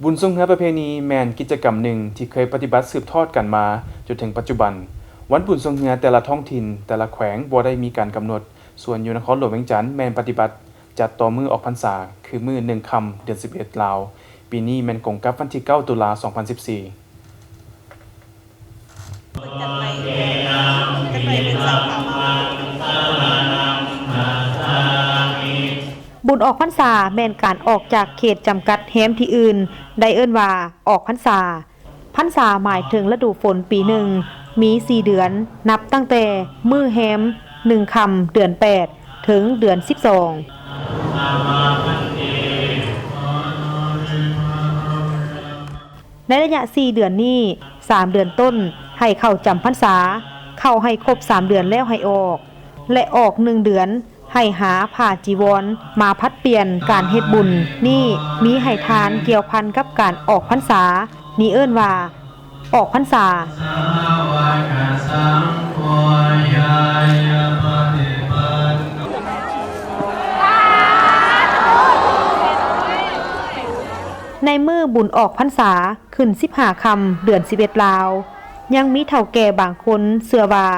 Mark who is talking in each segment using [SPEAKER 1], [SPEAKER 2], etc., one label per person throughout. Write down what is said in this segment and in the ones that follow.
[SPEAKER 1] บุญทรงเรือประเพณีแม่นกิจกรรมหนึ่งที่เคยปฏิบัติสืบทอดกันมาจนถึงปัจจุบันวันบุญทรงเรือแต่ละท้องถิ่นแต่ละแขวงบ่ได้มีการกำหนดส่วนอยู่นครหลวงเวียงจันทน์แม่นปฏิบัติจัดต่อมื้อออกพรรษาคือมื้อ1ค่ำเดือน11ลาวปีนี้แม่นตรงกับวันที่9ตุลา2014
[SPEAKER 2] บุญออกพรรษาแม่นการออกจากเขตจำกัดแฮ้มที่อื่นได้เอิ้นว่าออกพรรษาพรรษาหมายถึงฤดูฝนปีหนึ่งมี4เดือนนับตั้งแต่มื้อแฮ้ม1ค่ำเดือน8ถึงเดือน12ในระยะ4เดือนนี้3เดือนต้นให้เข้าจำพรรษาเข้าให้ครบ3เดือนแล้วให้ออกและออก1เดือนให้หาผ้าจีวรมาพัดเปลี่ยนการเฮ็ดบุญนี่มีให้ทานเกี่ยวพันกับการออกพรรษานี่เอิ้นว่าออกพรรษาในมื้อบุญออกพรรษาขึ้น15ค่ำเดือน11ลาวยังมีเฒ่าแก่บางคนเชื่อว่า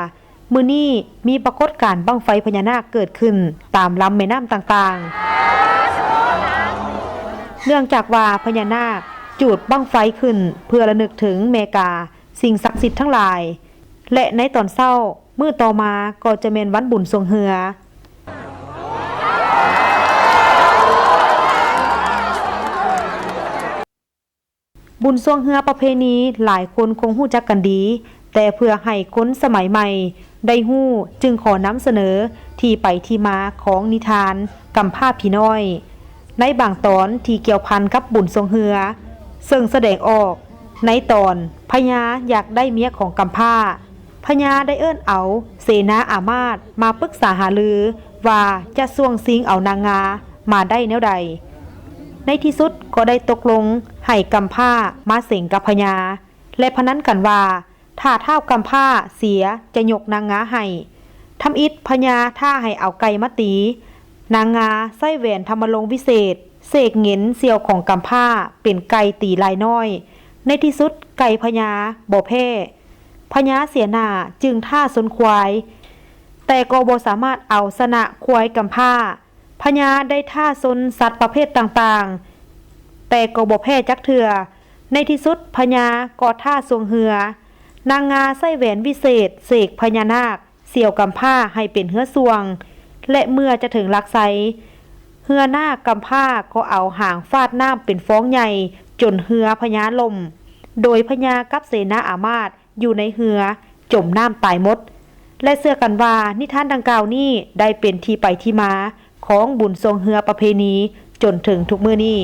[SPEAKER 2] มื้อนี้มีปรากฏการณ์บั้งไฟพญานาคเกิดขึ้นตามลำแม่น้ำต่างๆเนื่องจากว่าพญานาคจูดบั้งไฟขึ้นเพื่อระลึกถึงเมกาสิ่งศักดิ์สิทธิ์ทั้งหลายและในตอนเช้ามื้อต่อมาก็จะแม่นวันบุญทรงเรือบุญทรงเรือประเพณีหลายคนคงฮู้จักกันดีแต่เพื่อให้คนสมัยใหม่ได้ฮู้จึงขอนำเสนอที่ไปที่มาของนิทานกำพร้าพี่น้อยในบางตอนที่เกี่ยวพันกับบุญทรงเรือซึ่งแสดงออกในตอนพญาอยากได้เมียของกำพร้าพญาได้เอิ้นเอาเสนาอามาตย์มาปรึกษาหารือว่าจะส่วงสิงเอานางงามาได้แนวใดในที่สุดก็ได้ตกลงให้กำพร้ามาสิงกับพญาและพนันกันว่าถ้าเท่ากำพร้าเสียจะยกนางงาให้ทำอิฐพญาถ้าให้เอาไก่มาตีนางงาใส่แหวนธรรมลงวิเศษเสกเหงินเสี่ยวของกำพร้าเป็นไก่ตีลายน้อยในที่สุดไก่พญาบ่แพ้พญาเสียหน้าจึงท่าสนควายแต่ก็บ่สามารถเอาชนะควายกำพร้าพญาได้ท่าสนสัตว์ประเภทต่างๆแต่ก็บ่แพ้จักเทื่อในที่สุดพญาก็ท่าทรงเรือนางงาใส่แหวนวิเศษเสกพญานาคเสี่ยวกำพร้าให้เป็นเฮือสวงและเมื่อจะถึงหลักไสเฮือนาคกำพร้าก็เอาหางฟาดน้ำเป็นฟ้องใหญ่จนเฮือพญาล่มโดยพญากับเสนาอามาตย์อยู่ในเฮือจมน้ำตายหมดและเชื่อกันว่านิทานดังกล่าวนี้ได้เป็นที่ไปที่มาของบุญทรงเรือประเพณีจนถึงทุกมื้อนี้